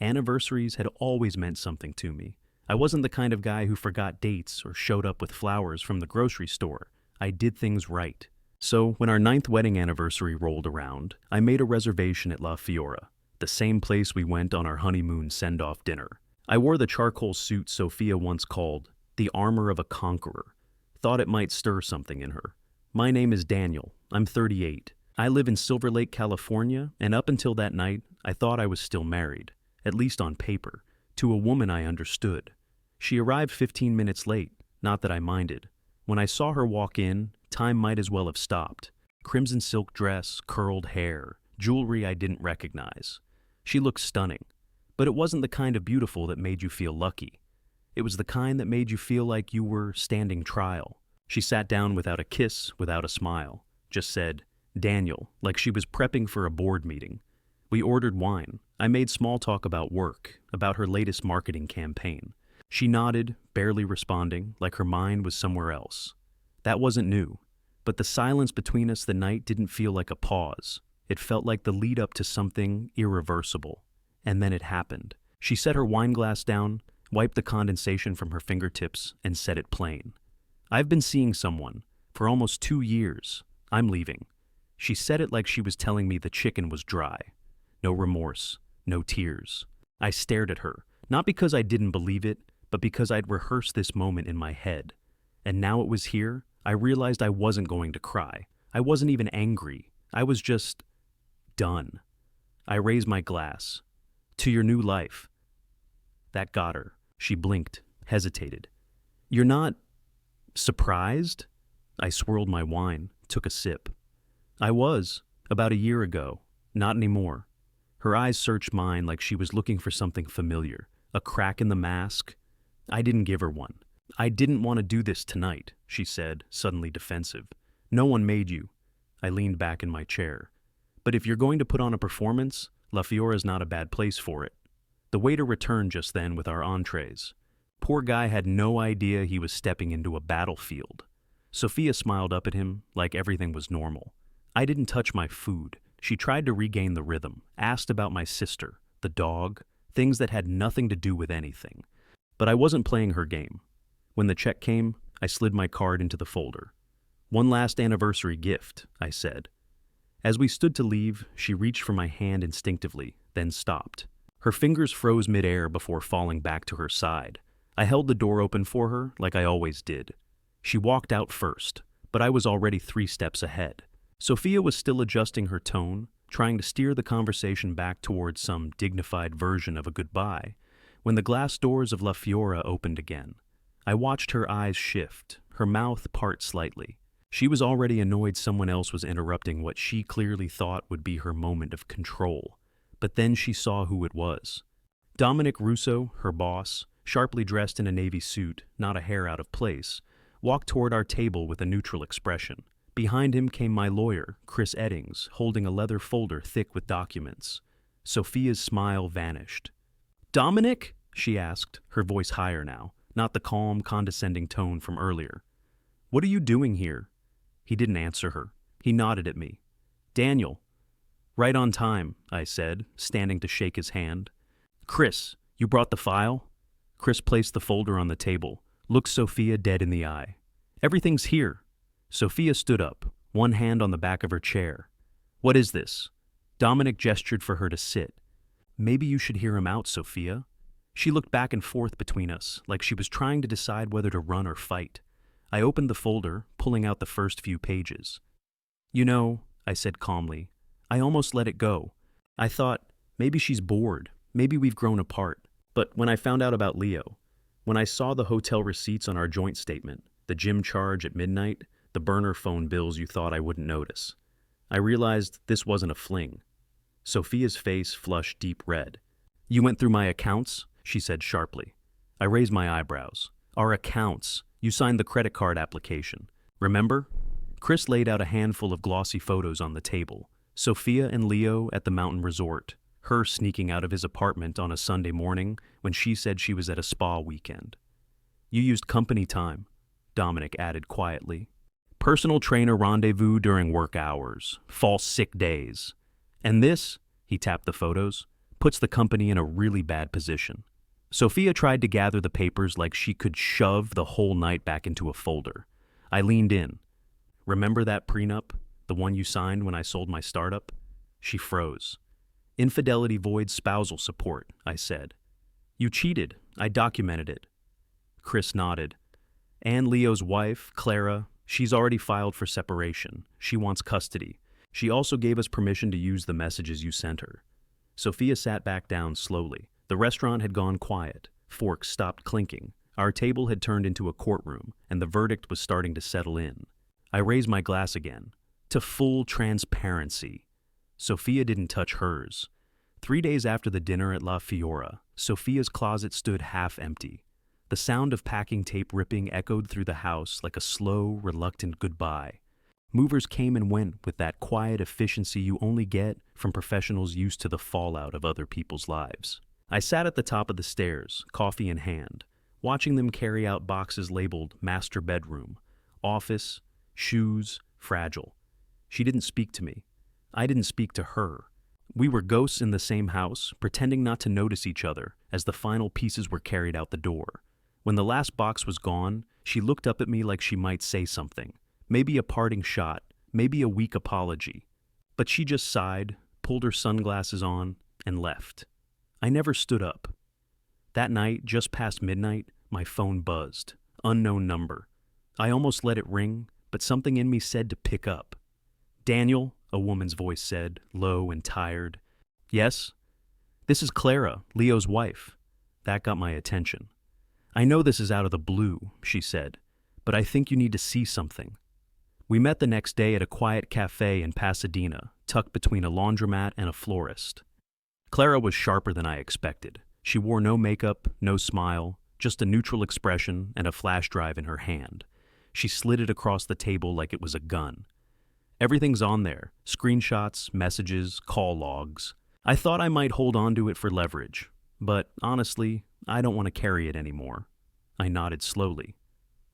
Anniversaries had always meant something to me. I wasn't the kind of guy who forgot dates or showed up with flowers from the grocery store. I did things right. So, when our 9th wedding anniversary rolled around, I made a reservation at La Fiora, the same place we went on our honeymoon send-off dinner. I wore the charcoal suit Sophia once called the armor of a conqueror. Thought it might stir something in her. My name is Daniel. I'm 38. I live in Silver Lake, California, and up until that night, I thought I was still married, at least on paper, to a woman I understood. She arrived 15 minutes late, not that I minded. When I saw her walk in, time might as well have stopped. Crimson silk dress, curled hair, jewelry I didn't recognize. She looked stunning, but it wasn't the kind of beautiful that made you feel lucky. It was the kind that made you feel like you were standing trial. She sat down without a kiss, without a smile, just said, "Daniel," like she was prepping for a board meeting. We ordered wine. I made small talk about work, about her latest marketing campaign. She nodded, barely responding, like her mind was somewhere else. That wasn't new, but the silence between us the night didn't feel like a pause. It felt like the lead up to something irreversible. And then it happened. She set her wine glass down, wiped the condensation from her fingertips, and said it plain. "I've been seeing someone for almost 2 years. I'm leaving." She said it like she was telling me the chicken was dry. No remorse, no tears. I stared at her, not because I didn't believe it, but because I'd rehearsed this moment in my head. And now it was here, I realized I wasn't going to cry. I wasn't even angry. I was just done. I raised my glass. "To your new life." That got her. She blinked, hesitated. "You're not surprised?" I swirled my wine, took a sip. I was, about a year ago. Not anymore. Her eyes searched mine like she was looking for something familiar. A crack in the mask. I didn't give her one. "I didn't want to do this tonight," she said, suddenly defensive. "No one made you." I leaned back in my chair. "But if you're going to put on a performance, La Fiora's not a bad place for it." The waiter returned just then with our entrees. Poor guy had no idea he was stepping into a battlefield. Sophia smiled up at him like everything was normal. I didn't touch my food. She tried to regain the rhythm, asked about my sister, the dog, things that had nothing to do with anything. But I wasn't playing her game. When the check came, I slid my card into the folder. "One last anniversary gift," I said. As we stood to leave, she reached for my hand instinctively, then stopped. Her fingers froze midair before falling back to her side. I held the door open for her like I always did. She walked out first, but I was already 3 steps ahead. Sophia was still adjusting her tone, trying to steer the conversation back towards some dignified version of a goodbye, when the glass doors of La Fiora opened again. I watched her eyes shift, her mouth part slightly. She was already annoyed someone else was interrupting what she clearly thought would be her moment of control. But then she saw who it was. Dominic Russo, her boss, sharply dressed in a navy suit, not a hair out of place, walked toward our table with a neutral expression. Behind him came my lawyer, Chris Eddings, holding a leather folder thick with documents. Sophia's smile vanished. "Dominic?" she asked, her voice higher now, not the calm, condescending tone from earlier. "What are you doing here?" He didn't answer her. He nodded at me. "Daniel." "Right on time," I said, standing to shake his hand. "Chris, you brought the file?" Chris placed the folder on the table, looked Sophia dead in the eye. "Everything's here." Sophia stood up, one hand on the back of her chair. "What is this?" Dominic gestured for her to sit. "Maybe you should hear him out, Sophia." She looked back and forth between us, like she was trying to decide whether to run or fight. I opened the folder, pulling out the first few pages. "You know," I said calmly, "I almost let it go. I thought, maybe she's bored, maybe we've grown apart. But when I found out about Leo, when I saw the hotel receipts on our joint statement, the gym charge at midnight, the burner phone bills you thought I wouldn't notice, I realized this wasn't a fling." Sophia's face flushed deep red. "You went through my accounts?" she said sharply. I raised my eyebrows. "Our accounts. You signed the credit card application. Remember?" Chris laid out a handful of glossy photos on the table. Sophia and Leo at the mountain resort, her sneaking out of his apartment on a Sunday morning when she said she was at a spa weekend. "You used company time," Dominic added quietly. "Personal trainer rendezvous during work hours, false sick days. And this," he tapped the photos, puts the company in a really bad position. Sophia tried to gather the papers like she could shove the whole night back into a folder. I leaned in. Remember that prenup? The one you signed when I sold my startup? She froze. Infidelity voids spousal support, I said. You cheated. I documented it. Chris nodded. Ann Leo's wife, Clara, she's already filed for separation. She wants custody. She also gave us permission to use the messages you sent her. Sophia sat back down slowly. The restaurant had gone quiet. Forks stopped clinking. Our table had turned into a courtroom, and the verdict was starting to settle in. I raised my glass again. To full transparency. Sophia didn't touch hers. 3 days after the dinner at La Fiora, Sophia's closet stood half empty. The sound of packing tape ripping echoed through the house like a slow, reluctant goodbye. Movers came and went with that quiet efficiency you only get from professionals used to the fallout of other people's lives. I sat at the top of the stairs, coffee in hand, watching them carry out boxes labeled master bedroom, office, shoes, fragile. She didn't speak to me. I didn't speak to her. We were ghosts in the same house, pretending not to notice each other as the final pieces were carried out the door. When the last box was gone, she looked up at me like she might say something. Maybe a parting shot, maybe a weak apology. But she just sighed, pulled her sunglasses on, and left. I never stood up. That night, just past midnight, my phone buzzed. Unknown number. I almost let it ring, but something in me said to pick up. Daniel, a woman's voice said, low and tired. Yes? This is Clara, Leo's wife. That got my attention. I know this is out of the blue, she said, but I think you need to see something. We met the next day at a quiet cafe in Pasadena, tucked between a laundromat and a florist. Clara was sharper than I expected. She wore no makeup, no smile, just a neutral expression and a flash drive in her hand. She slid it across the table like it was a gun. Everything's on there, screenshots, messages, call logs. I thought I might hold on to it for leverage, but honestly, I don't want to carry it anymore. I nodded slowly.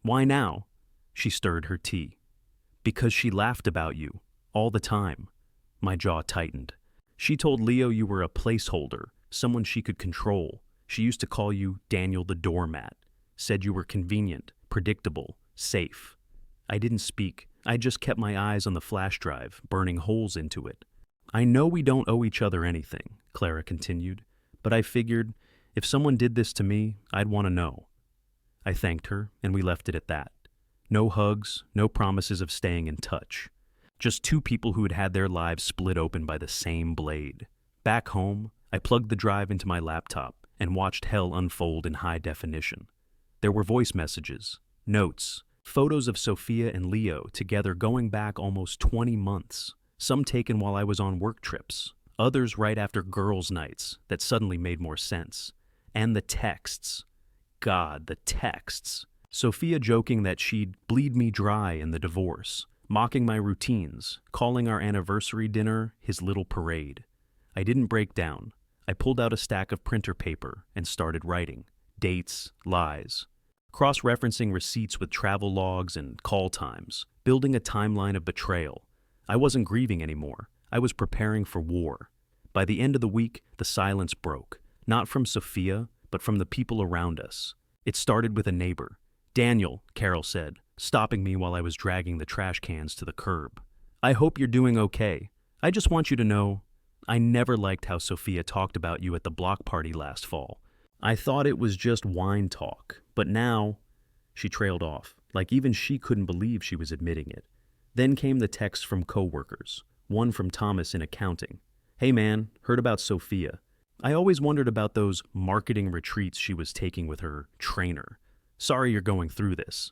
Why now? She stirred her tea. Because she laughed about you, all the time. My jaw tightened. She told Leo you were a placeholder, someone she could control. She used to call you Daniel the doormat, said you were convenient, predictable, safe. I didn't speak. I just kept my eyes on the flash drive, burning holes into it. I know we don't owe each other anything, Clara continued, but I figured if someone did this to me, I'd want to know. I thanked her, and we left it at that. No hugs, no promises of staying in touch. Just two people who had had their lives split open by the same blade. Back home, I plugged the drive into my laptop and watched hell unfold in high definition. There were voice messages, notes, photos of Sophia and Leo together going back almost 20 months, some taken while I was on work trips, others right after girls' nights that suddenly made more sense. And the texts. God, the texts. Sophia joking that she'd bleed me dry in the divorce, mocking my routines, calling our anniversary dinner his little parade. I didn't break down. I pulled out a stack of printer paper and started writing. Dates, lies. Cross-referencing receipts with travel logs and call times, building a timeline of betrayal. I wasn't grieving anymore. I was preparing for war. By the end of the week, the silence broke, not from Sophia, but from the people around us. It started with a neighbor. Daniel, Carol said, stopping me while I was dragging the trash cans to the curb. I hope you're doing okay. I just want you to know, I never liked how Sophia talked about you at the block party last fall. I thought it was just wine talk, but now, she trailed off, like even she couldn't believe she was admitting it. Then came the texts from coworkers, one from Thomas in accounting. Hey man, heard about Sophia. I always wondered about those marketing retreats she was taking with her trainer. Sorry you're going through this.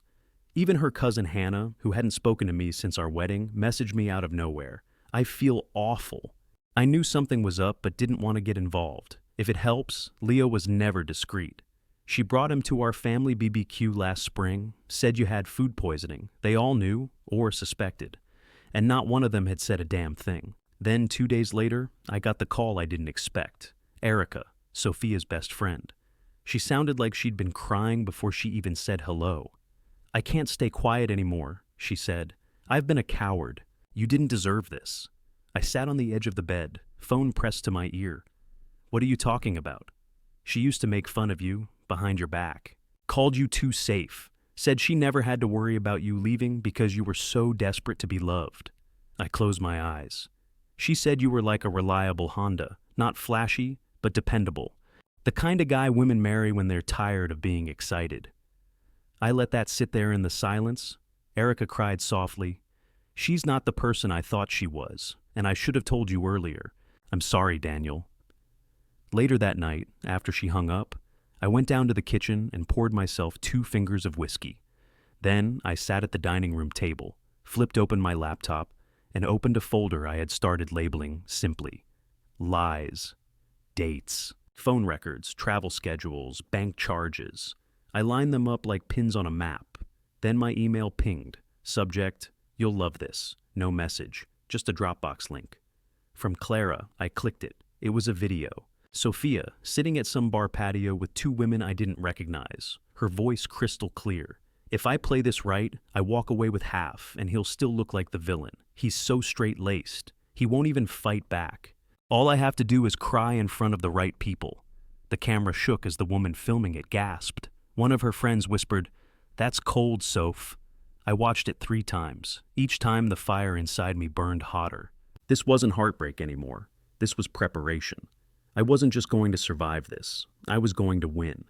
Even her cousin Hannah, who hadn't spoken to me since our wedding, messaged me out of nowhere. I feel awful. I knew something was up but didn't want to get involved. If it helps, Leo was never discreet. She brought him to our family BBQ last spring, said you had food poisoning. They all knew, or suspected. And not one of them had said a damn thing. Then 2 days later, I got the call I didn't expect. Erica, Sophia's best friend. She sounded like she'd been crying before she even said hello. I can't stay quiet anymore, she said. I've been a coward. You didn't deserve this. I sat on the edge of the bed, phone pressed to my ear. What are you talking about? She used to make fun of you, behind your back. Called you too safe. Said she never had to worry about you leaving because you were so desperate to be loved. I closed my eyes. She said you were like a reliable Honda, not flashy, but dependable. The kind of guy women marry when they're tired of being excited. I let that sit there in the silence. Erica cried softly. She's not the person I thought she was, and I should have told you earlier. I'm sorry, Daniel. Later that night, after she hung up, I went down to the kitchen and poured myself 2 fingers of whiskey. Then I sat at the dining room table, flipped open my laptop, and opened a folder I had started labeling simply lies, dates, phone records, travel schedules, bank charges. I lined them up like pins on a map. Then my email pinged. Subject, you'll love this. No message, just a Dropbox link. From Clara, I clicked it. It was a video. Sophia, sitting at some bar patio with 2 women I didn't recognize, her voice crystal clear. If I play this right, I walk away with half, and he'll still look like the villain. He's so straight-laced. He won't even fight back. All I have to do is cry in front of the right people. The camera shook as the woman filming it gasped. One of her friends whispered, "That's cold, Soph." I watched it 3 times. Each time the fire inside me burned hotter. This wasn't heartbreak anymore. This was preparation. I wasn't just going to survive this. I was going to win.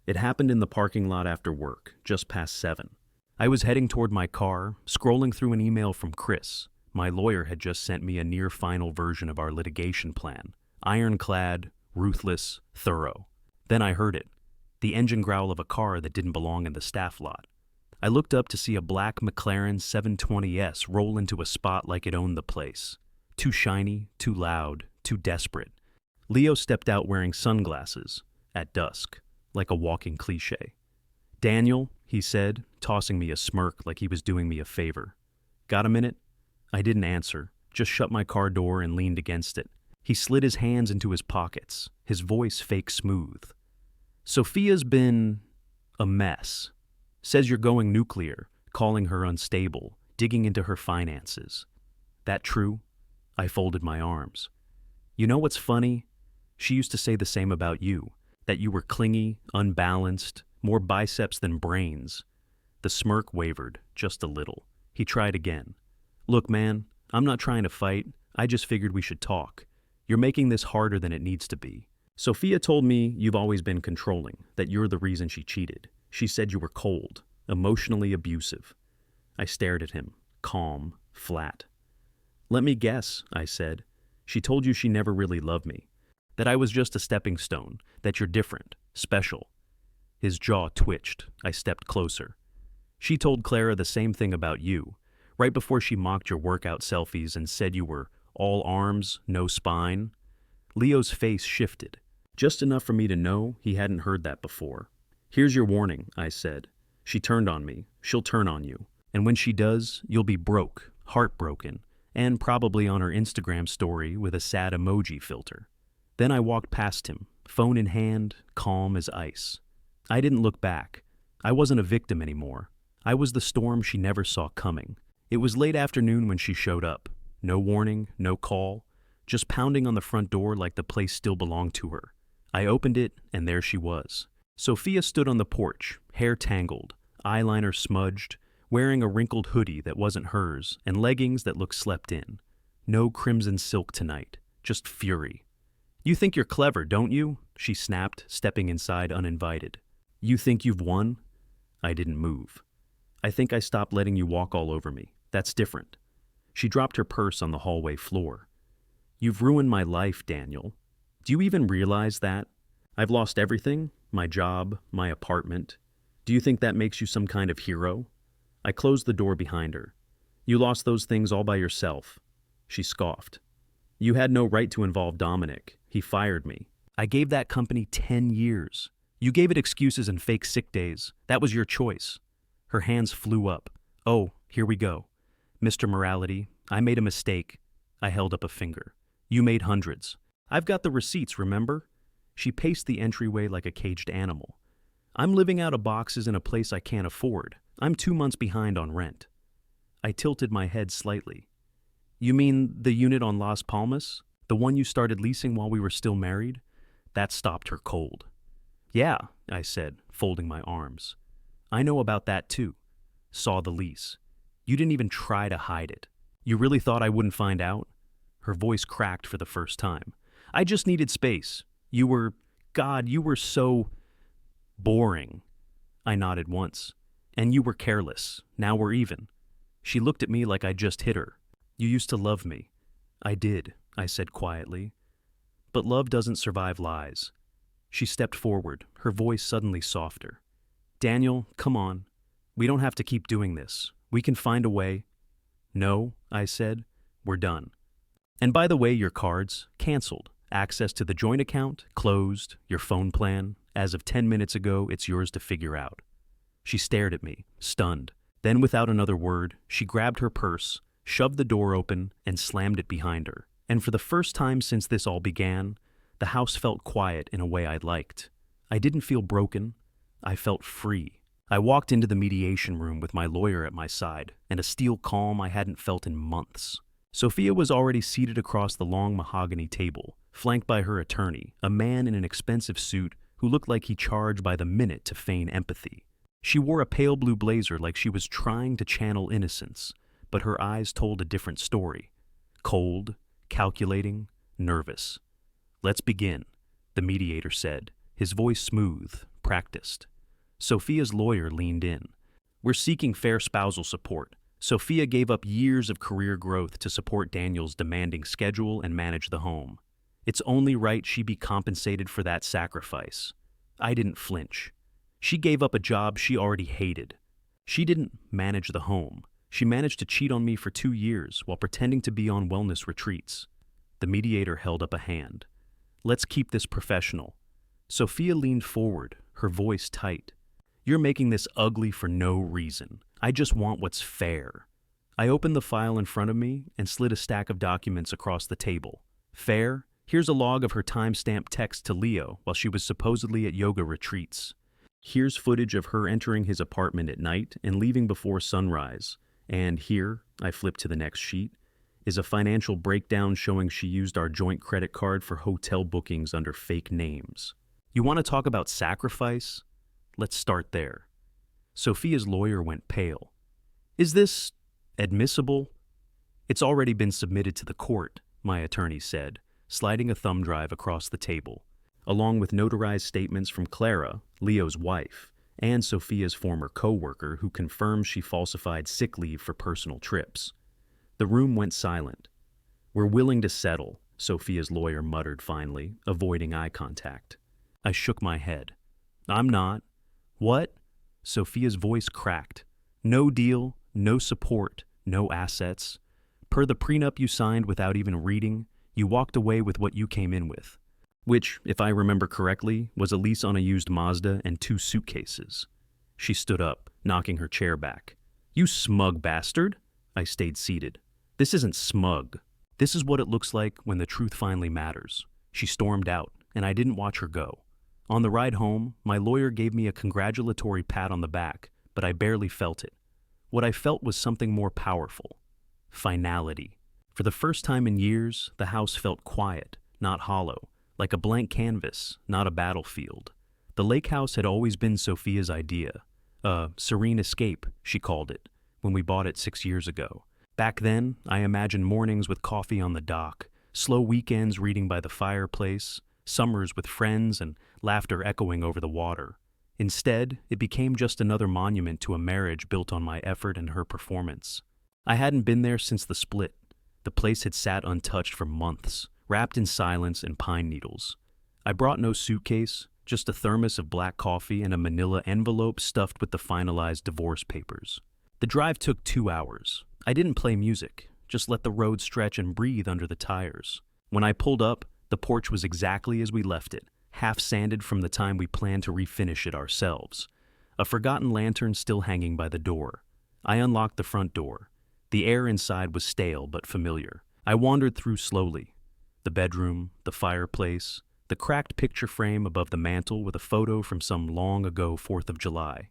It happened in the parking lot after work, just past 7. I was heading toward my car, scrolling through an email from Chris. My lawyer had just sent me a near-final version of our litigation plan. Ironclad, ruthless, thorough. Then I heard it. The engine growl of a car that didn't belong in the staff lot. I looked up to see a black McLaren 720S roll into a spot like it owned the place. Too shiny, too loud, too desperate. Leo stepped out wearing sunglasses, at dusk, like a walking cliché. "Daniel," he said, tossing me a smirk like he was doing me a favor. "Got a minute?" I didn't answer, just shut my car door and leaned against it. He slid his hands into his pockets, his voice fake smooth. "Sophia's been a mess. Says you're going nuclear, calling her unstable, digging into her finances. That true?" I folded my arms. "You know what's funny? She used to say the same about you, that you were clingy, unbalanced, more biceps than brains." The smirk wavered, just a little. He tried again. "Look, man, I'm not trying to fight. I just figured we should talk. You're making this harder than it needs to be. Sophia told me you've always been controlling, that you're the reason she cheated. She said you were cold, emotionally abusive." I stared at him, calm, flat. "Let me guess," I said. "She told you she never really loved me. That I was just a stepping stone, that you're different, special." His jaw twitched. I stepped closer. "She told Clara the same thing about you, right before she mocked your workout selfies and said you were all arms, no spine." Leo's face shifted, just enough for me to know he hadn't heard that before. "Here's your warning," I said. "She turned on me. She'll turn on you. And when she does, you'll be broke, heartbroken, and probably on her Instagram story with a sad emoji filter." Then I walked past him, phone in hand, calm as ice. I didn't look back. I wasn't a victim anymore. I was the storm she never saw coming. It was late afternoon when she showed up. No warning, no call, just pounding on the front door like the place still belonged to her. I opened it, and there she was. Sophia stood on the porch, hair tangled, eyeliner smudged, wearing a wrinkled hoodie that wasn't hers and leggings that looked slept in. No crimson silk tonight, just fury. "You think you're clever, don't you?" she snapped, stepping inside uninvited. "You think you've won?" I didn't move. "I think I stopped letting you walk all over me. That's different." She dropped her purse on the hallway floor. "You've ruined my life, Daniel. Do you even realize that? I've lost everything, my job, my apartment. Do you think that makes you some kind of hero?" I closed the door behind her. "You lost those things all by yourself." She scoffed. "You had no right to involve Dominic. He fired me. I gave that company 10 years. You gave it excuses and fake sick days. That was your choice." Her hands flew up. "Oh, here we go. Mr. Morality, I made a mistake." I held up a finger. "You made hundreds. I've got the receipts, remember?" She paced the entryway like a caged animal. "I'm living out of boxes in a place I can't afford. I'm 2 months behind on rent." I tilted my head slightly. "You mean the unit on Las Palmas? The one you started leasing while we were still married? That stopped her cold. Yeah, I said, folding my arms. I know about that too. Saw the lease. You didn't even try to hide it. You really thought I wouldn't find out? Her voice cracked for the first time. I just needed space. God, you were so boring. I nodded once. And you were careless. Now we're even. She looked at me like I just hit her. You used to love me. I did, I said quietly. But love doesn't survive lies. She stepped forward, her voice suddenly softer. Daniel, come on. We don't have to keep doing this. We can find a way. No, I said. We're done. And by the way, your cards, canceled. Access to the joint account, closed. Your phone plan, as of 10 minutes ago, it's yours to figure out. She stared at me, stunned. Then without another word, she grabbed her purse, shoved the door open, and slammed it behind her. And for the first time since this all began, the house felt quiet in a way I liked. I didn't feel broken. I felt free. I walked into the mediation room with my lawyer at my side, and a steel calm I hadn't felt in months. Sophia was already seated across the long mahogany table, flanked by her attorney, a man in an expensive suit who looked like he charged by the minute to feign empathy. She wore a pale blue blazer like she was trying to channel innocence, but her eyes told a different story. Cold, calculating, nervous. Let's begin, the mediator said, his voice smooth, practiced. Sophia's lawyer leaned in. We're seeking fair spousal support. Sophia gave up years of career growth to support Daniel's demanding schedule and manage the home. It's only right she be compensated for that sacrifice. I didn't flinch. She gave up a job she already hated. She didn't manage the home. She managed to cheat on me for 2 years while pretending to be on wellness retreats. The mediator held up a hand. Let's keep this professional. Sophia leaned forward, her voice tight. You're making this ugly for no reason. I just want what's fair. I opened the file in front of me and slid a stack of documents across the table. Fair? Here's a log of her time-stamped text to Leo while she was supposedly at yoga retreats. Here's footage of her entering his apartment at night and leaving before sunrise. And here, I flipped to the next sheet, is a financial breakdown showing she used our joint credit card for hotel bookings under fake names. You want to talk about sacrifice? Let's start there. Sophia's lawyer went pale. Is this admissible? It's already been submitted to the court, my attorney said, sliding a thumb drive across the table, along with notarized statements from Clara, Leo's wife, and Sophia's former co-worker who confirmed she falsified sick leave for personal trips. The room went silent. We're willing to settle, Sophia's lawyer muttered finally, avoiding eye contact. I shook my head. I'm not. What? Sophia's voice cracked. No deal, no support, no assets. Per the prenup you signed without even reading, you walked away with what you came in with. Which, if I remember correctly, was a lease on a used Mazda and 2 suitcases. She stood up, knocking her chair back. You smug bastard! I stayed seated. This isn't smug. This is what it looks like when the truth finally matters. She stormed out, and I didn't watch her go. On the ride home, my lawyer gave me a congratulatory pat on the back, but I barely felt it. What I felt was something more powerful. Finality. For the first time in years, the house felt quiet, not hollow, like a blank canvas, not a battlefield. The lake house had always been Sophia's idea. A serene escape, she called it, when we bought it 6 years ago. Back then, I imagined mornings with coffee on the dock, slow weekends reading by the fireplace, summers with friends and laughter echoing over the water. Instead, it became just another monument to a marriage built on my effort and her performance. I hadn't been there since the split. The place had sat untouched for months, wrapped in silence and pine needles. I brought no suitcase, just a thermos of black coffee and a manila envelope stuffed with the finalized divorce papers. The drive took 2 hours. I didn't play music, just let the road stretch and breathe under the tires. When I pulled up, the porch was exactly as we left it, half sanded from the time we planned to refinish it ourselves. A forgotten lantern still hanging by the door. I unlocked the front door. The air inside was stale but familiar. I wandered through slowly. The bedroom, the fireplace, the cracked picture frame above the mantel with a photo from some long ago 4th of July.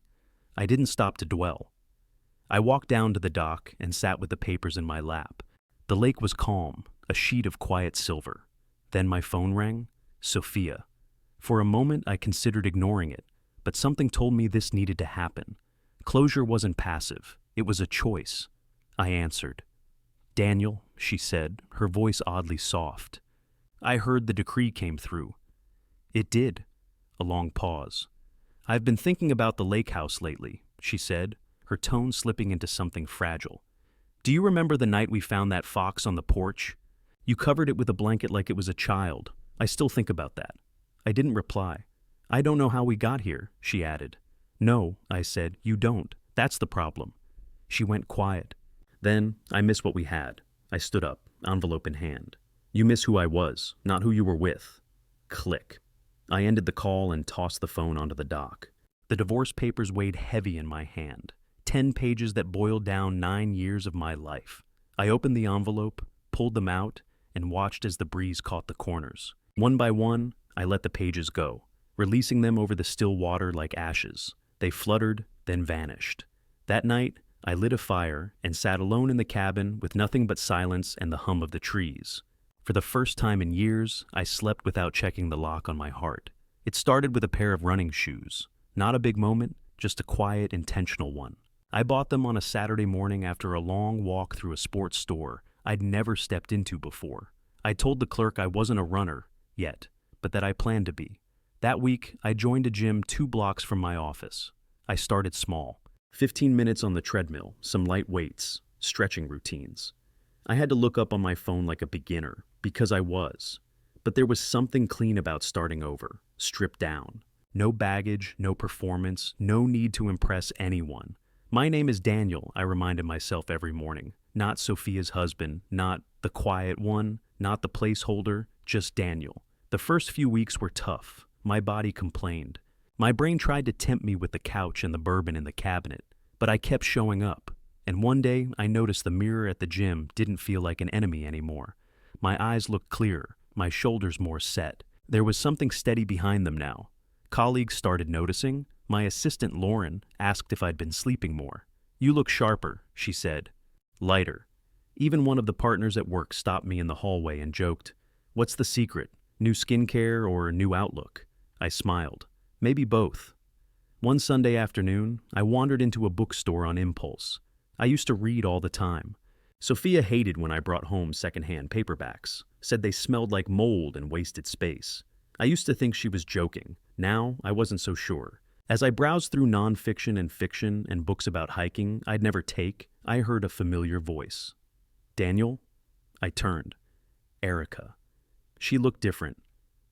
I didn't stop to dwell. I walked down to the dock and sat with the papers in my lap. The lake was calm, a sheet of quiet silver. Then my phone rang. Sophia. For a moment, I considered ignoring it, but something told me this needed to happen. Closure wasn't passive, it was a choice. I answered. "Daniel," she said, her voice oddly soft. "I heard the decree came through." "It did." A long pause. "I've been thinking about the lake house lately," she said, her tone slipping into something fragile. "Do you remember the night we found that fox on the porch? You covered it with a blanket like it was a child. I still think about that." I didn't reply. "I don't know how we got here," she added. "No," I said, "you don't. That's the problem." She went quiet. "Then I miss what we had." I stood up, envelope in hand. "You miss who I was, not who you were with." Click. I ended the call and tossed the phone onto the dock. The divorce papers weighed heavy in my hand. 10 pages that boiled down 9 years of my life. I opened the envelope, pulled them out, and watched as the breeze caught the corners. One by one, I let the pages go, releasing them over the still water like ashes. They fluttered, then vanished. That night, I lit a fire and sat alone in the cabin with nothing but silence and the hum of the trees. For the first time in years, I slept without checking the lock on my heart. It started with a pair of running shoes. Not a big moment, just a quiet, intentional one. I bought them on a Saturday morning after a long walk through a sports store I'd never stepped into before. I told the clerk I wasn't a runner yet, but that I planned to be. That week, I joined a gym 2 blocks from my office. I started small. 15 minutes on the treadmill, some light weights, stretching routines. I had to look up on my phone like a beginner, because I was. But there was something clean about starting over, stripped down. No baggage, no performance, no need to impress anyone. My name is Daniel, I reminded myself every morning. Not Sophia's husband, not the quiet one, not the placeholder, just Daniel. The first few weeks were tough. My body complained. My brain tried to tempt me with the couch and the bourbon in the cabinet, but I kept showing up. And one day, I noticed the mirror at the gym didn't feel like an enemy anymore. My eyes looked clearer, my shoulders more set. There was something steady behind them now. Colleagues started noticing. My assistant, Lauren, asked if I'd been sleeping more. "You look sharper," she said. Lighter. Even one of the partners at work stopped me in the hallway and joked, "What's the secret? New skincare or a new outlook?" I smiled. Maybe both. One Sunday afternoon, I wandered into a bookstore on impulse. I used to read all the time. Sophia hated when I brought home secondhand paperbacks, said they smelled like mold and wasted space. I used to think she was joking. Now, I wasn't so sure. As I browsed through nonfiction and fiction and books about hiking I'd never take, I heard a familiar voice. "Daniel?" I turned. Erica. She looked different.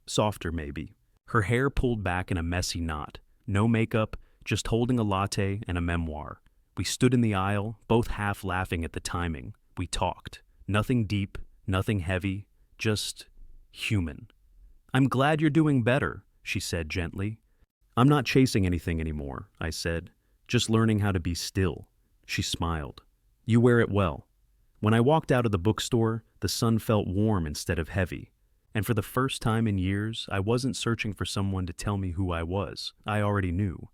Softer, maybe. Her hair pulled back in a messy knot. No makeup, just holding a latte and a memoir. We stood in the aisle, both half laughing at the timing. We talked. Nothing deep, nothing heavy, just human. "I'm glad you're doing better," she said gently. "I'm not chasing anything anymore," I said. "Just learning how to be still." She smiled. "You wear it well." When I walked out of the bookstore, the sun felt warm instead of heavy. And for the first time in years, I wasn't searching for someone to tell me who I was. I already knew.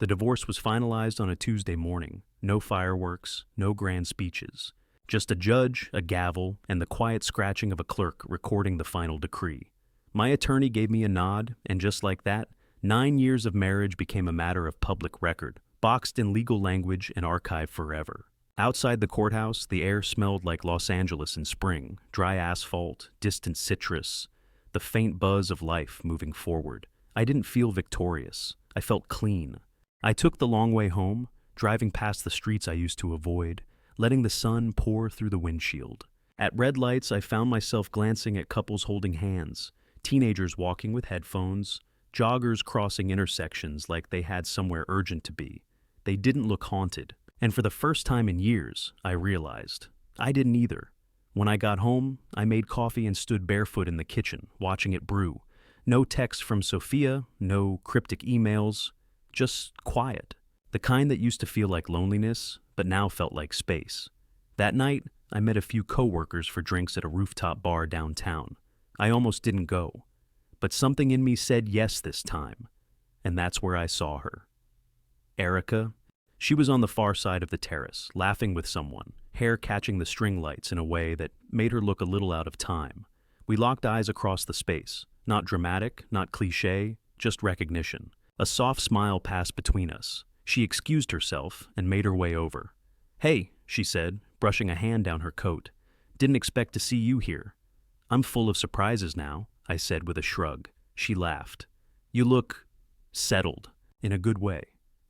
The divorce was finalized on a Tuesday morning. No fireworks, no grand speeches. Just a judge, a gavel, and the quiet scratching of a clerk recording the final decree. My attorney gave me a nod, and just like that, 9 years of marriage became a matter of public record, boxed in legal language and archived forever. Outside the courthouse, the air smelled like Los Angeles in spring, dry asphalt, distant citrus, the faint buzz of life moving forward. I didn't feel victorious. I felt clean. I took the long way home, driving past the streets I used to avoid, letting the sun pour through the windshield. At red lights, I found myself glancing at couples holding hands, teenagers walking with headphones, joggers crossing intersections like they had somewhere urgent to be. They didn't look haunted. And for the first time in years, I realized I didn't either. When I got home, I made coffee and stood barefoot in the kitchen, watching it brew. No text from Sophia, no cryptic emails, just quiet. The kind that used to feel like loneliness, but now felt like space. That night, I met a few coworkers for drinks at a rooftop bar downtown. I almost didn't go. But something in me said yes this time. And that's where I saw her. Erica. She was on the far side of the terrace, laughing with someone, hair catching the string lights in a way that made her look a little out of time. We locked eyes across the space. Not dramatic, not cliché, just recognition. A soft smile passed between us. She excused herself and made her way over. "Hey," she said, brushing a hand down her coat. "Didn't expect to see you here." "I'm full of surprises now," I said with a shrug. She laughed. "You look settled, in a good way."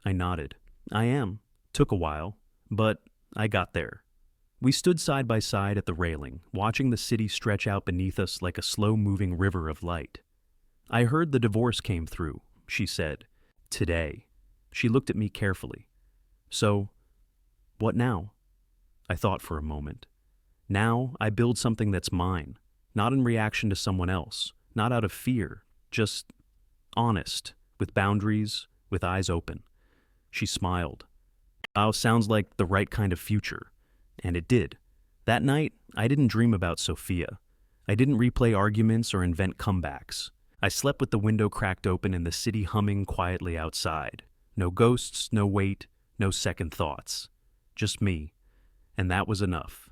I nodded. "I am. Took a while, but I got there." We stood side by side at the railing, watching the city stretch out beneath us like a slow-moving river of light. "I heard the divorce came through," she said. "Today." She looked at me carefully. "So, what now?" I thought for a moment. "Now I build something that's mine, not in reaction to someone else, not out of fear, just honest, with boundaries, with eyes open." She smiled. "Oh, sounds like the right kind of future." And it did. That night, I didn't dream about Sophia. I didn't replay arguments or invent comebacks. I slept with the window cracked open and the city humming quietly outside. No ghosts, no weight, no second thoughts. Just me. And that was enough.